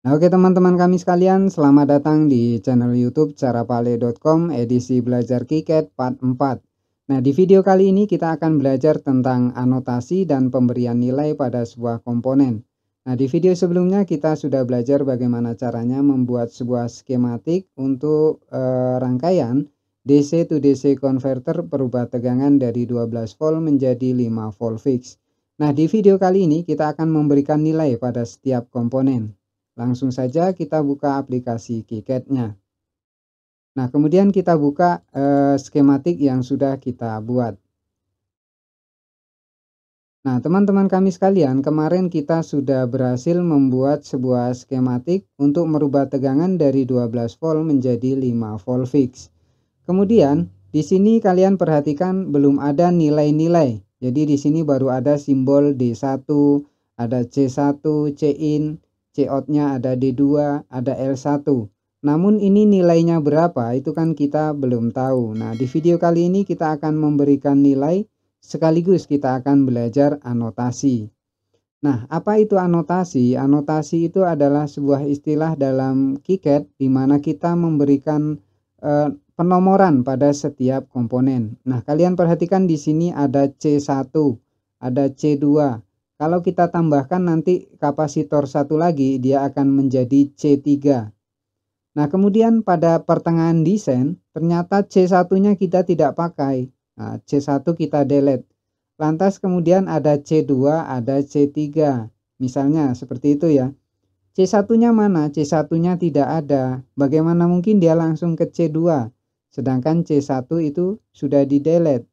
Nah, oke teman-teman kami sekalian, selamat datang di channel YouTube carapale.com edisi belajar KiCad part 4. Nah, di video kali ini kita akan belajar tentang anotasi dan pemberian nilai pada sebuah komponen. Nah, di video sebelumnya kita sudah belajar bagaimana caranya membuat sebuah skematik untuk rangkaian DC to DC converter perubah tegangan dari 12 volt menjadi 5 volt fix. Nah, di video kali ini kita akan memberikan nilai pada setiap komponen. Langsung saja kita buka aplikasi KiCad-nya. Nah, kemudian kita buka skematik yang sudah kita buat. Nah, teman-teman kami sekalian, kemarin kita sudah berhasil membuat sebuah skematik untuk merubah tegangan dari 12 volt menjadi 5 volt fix. Kemudian, di sini kalian perhatikan belum ada nilai-nilai. Jadi di sini baru ada simbol D1, ada C1, C-in, C-out-nya ada D2, ada L1. Namun ini nilainya berapa itu kan kita belum tahu. Nah, di video kali ini kita akan memberikan nilai sekaligus kita akan belajar anotasi. Nah, apa itu anotasi? Anotasi itu adalah sebuah istilah dalam KiCad di mana kita memberikan penomoran pada setiap komponen. Nah, kalian perhatikan di sini ada C1, ada C2. Kalau kita tambahkan nanti kapasitor satu lagi, dia akan menjadi C3. Nah, kemudian pada pertengahan desain, ternyata C1-nya kita tidak pakai. Nah, C1 kita delete. Lantas kemudian ada C2, ada C3. Misalnya seperti itu ya. C1-nya mana? C1-nya tidak ada. Bagaimana mungkin dia langsung ke C2? Sedangkan C1 itu sudah di delete.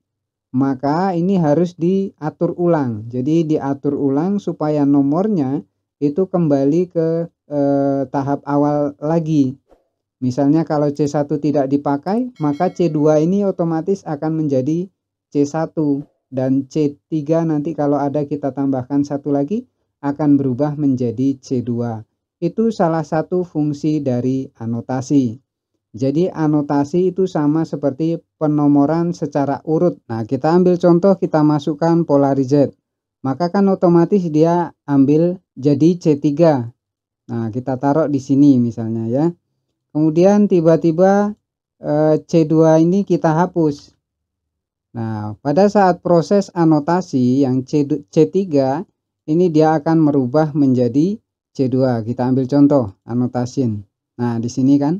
Maka ini harus diatur ulang. Jadi diatur ulang supaya nomornya itu kembali ke tahap awal lagi. Misalnya kalau C1 tidak dipakai, maka C2 ini otomatis akan menjadi C1 dan C3 nanti kalau ada kita tambahkan satu lagi akan berubah menjadi C2. Itu salah satu fungsi dari anotasi. Jadi anotasi itu sama seperti penomoran secara urut. Nah, kita ambil contoh, kita masukkan polarized. Maka kan otomatis dia ambil jadi C3. Nah, kita taruh di sini misalnya ya. Kemudian tiba-tiba C2 ini kita hapus. Nah, pada saat proses anotasi yang C3 ini dia akan merubah menjadi C2. Kita ambil contoh annotation. Nah, di sini kan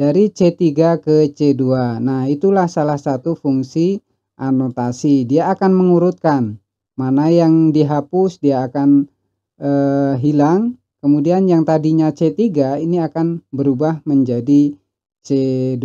dari C3 ke C2. Nah, itulah salah satu fungsi anotasi. Dia akan mengurutkan mana yang dihapus, dia akan hilang. Kemudian yang tadinya C3 ini akan berubah menjadi C2.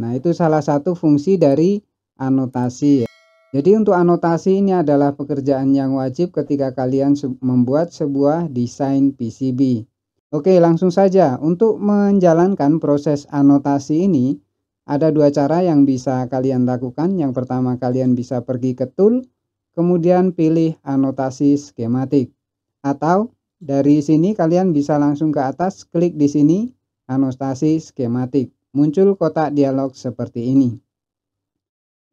Nah, itu salah satu fungsi dari anotasi ya. Jadi untuk anotasi ini adalah pekerjaan yang wajib ketika kalian membuat sebuah desain PCB. Oke, langsung saja. Untuk menjalankan proses anotasi ini ada dua cara yang bisa kalian lakukan. Yang pertama, kalian bisa pergi ke tool, kemudian pilih anotasi skematik. Atau dari sini kalian bisa langsung ke atas, klik di sini anotasi skematik. Muncul kotak dialog seperti ini.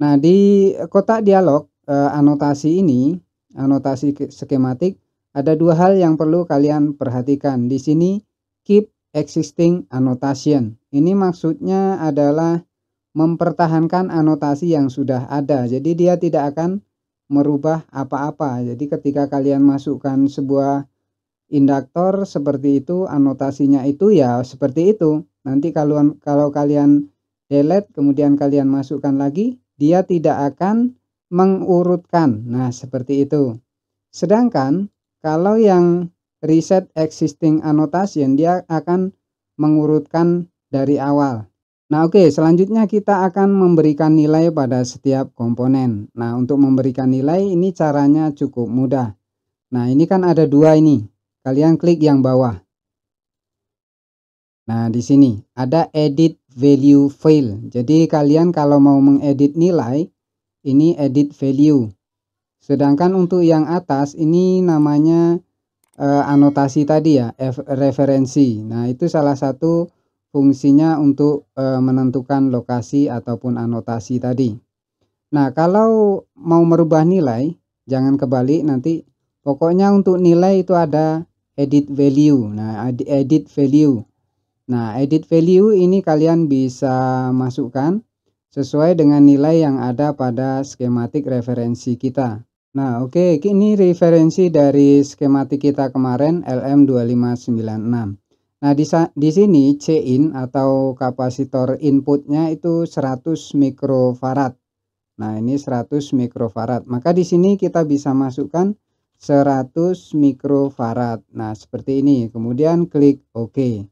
Nah, di kotak dialog anotasi ini, anotasi skematik, ada dua hal yang perlu kalian perhatikan. Di sini keep existing annotation. Ini maksudnya adalah mempertahankan anotasi yang sudah ada. Jadi dia tidak akan merubah apa-apa. Jadi ketika kalian masukkan sebuah induktor seperti itu, anotasinya itu ya seperti itu. Nanti kalau kalian delete kemudian kalian masukkan lagi, dia tidak akan mengurutkan. Nah, seperti itu. Sedangkan kalau yang reset existing annotation, dia akan mengurutkan dari awal. Nah, oke, selanjutnya kita akan memberikan nilai pada setiap komponen. Nah, untuk memberikan nilai ini caranya cukup mudah. Nah, ini kan ada dua ini. Kalian klik yang bawah. Nah, di sini ada edit value file. Jadi kalian kalau mau mengedit nilai, ini edit value. Sedangkan untuk yang atas ini namanya anotasi tadi ya, referensi. Nah, itu salah satu fungsinya untuk menentukan lokasi ataupun anotasi tadi. Nah, kalau mau merubah nilai, jangan kebalik nanti. Pokoknya untuk nilai itu ada edit value. Nah, edit value. Nah, edit value ini kalian bisa masukkan sesuai dengan nilai yang ada pada skematik referensi kita. Nah, oke, ini referensi dari skematik kita kemarin LM2596. Nah, di sini C-in atau kapasitor inputnya itu 100 mikrofarad. Nah, ini 100 mikrofarad. Maka di sini kita bisa masukkan 100 mikrofarad. Nah, seperti ini. Kemudian klik OK.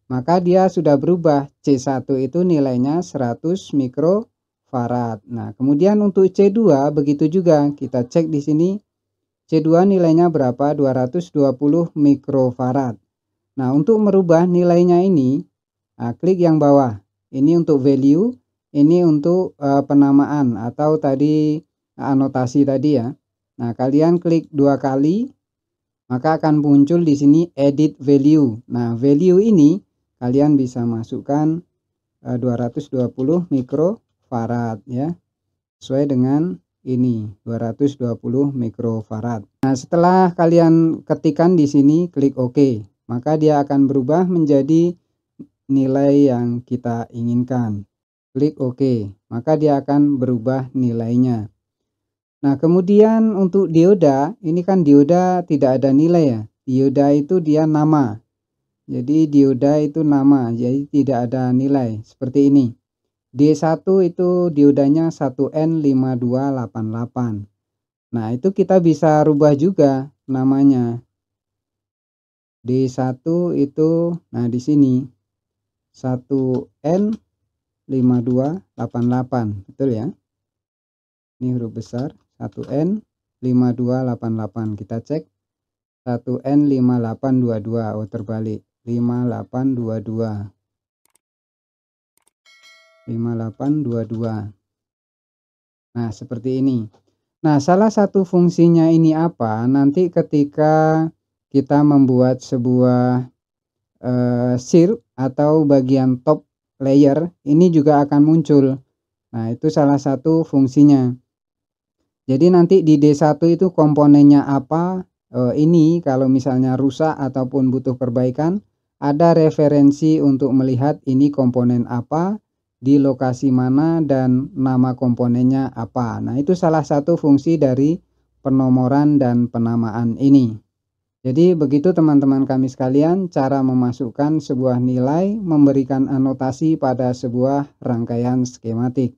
Maka dia sudah berubah. C1 itu nilainya 100 mikrofarad. Nah, kemudian untuk C2 begitu juga. Kita cek di sini. C2 nilainya berapa? 220 mikrofarad. Nah, untuk merubah nilainya ini, klik yang bawah. Ini untuk value, ini untuk penamaan atau tadi anotasi tadi ya. Nah, kalian klik 2 kali, maka akan muncul di sini edit value. Nah, value ini kalian bisa masukkan 220 mikrofarad ya, sesuai dengan ini 220 mikrofarad. Nah, setelah kalian ketikkan di sini klik OK, maka dia akan berubah menjadi nilai yang kita inginkan. Klik OK, maka dia akan berubah nilainya. Nah, kemudian untuk dioda, ini kan dioda tidak ada nilai ya. Dioda itu dia nama. Jadi dioda itu nama, jadi tidak ada nilai seperti ini. D1 itu diodanya 1N5288. Nah, itu kita bisa rubah juga namanya. D1 itu, nah di sini 1N5288, betul ya. Ini huruf besar 1N5288. Kita cek 1N5822. Oh, terbalik. 5822. 5822. Nah, seperti ini. Nah, salah satu fungsinya ini apa? Nanti ketika kita membuat sebuah shield atau bagian top layer, ini juga akan muncul. Nah, itu salah satu fungsinya. Jadi nanti di D1 itu komponennya apa? Ini kalau misalnya rusak ataupun butuh perbaikan, ada referensi untuk melihat ini komponen apa, di lokasi mana, dan nama komponennya apa. Nah, itu salah satu fungsi dari penomoran dan penamaan ini. Jadi begitu teman-teman kami sekalian, cara memasukkan sebuah nilai, memberikan anotasi pada sebuah rangkaian skematik.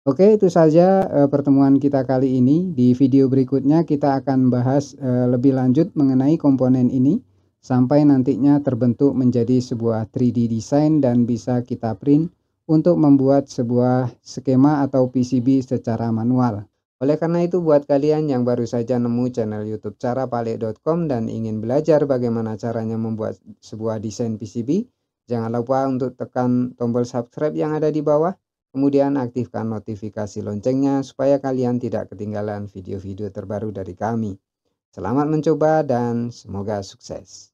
Oke, itu saja pertemuan kita kali ini. Di video berikutnya kita akan bahas lebih lanjut mengenai komponen ini sampai nantinya terbentuk menjadi sebuah 3D design dan bisa kita print untuk membuat sebuah skema atau PCB secara manual. Oleh karena itu, buat kalian yang baru saja nemu channel YouTube carapale.com dan ingin belajar bagaimana caranya membuat sebuah desain PCB, jangan lupa untuk tekan tombol subscribe yang ada di bawah. Kemudian aktifkan notifikasi loncengnya supaya kalian tidak ketinggalan video-video terbaru dari kami. Selamat mencoba dan semoga sukses.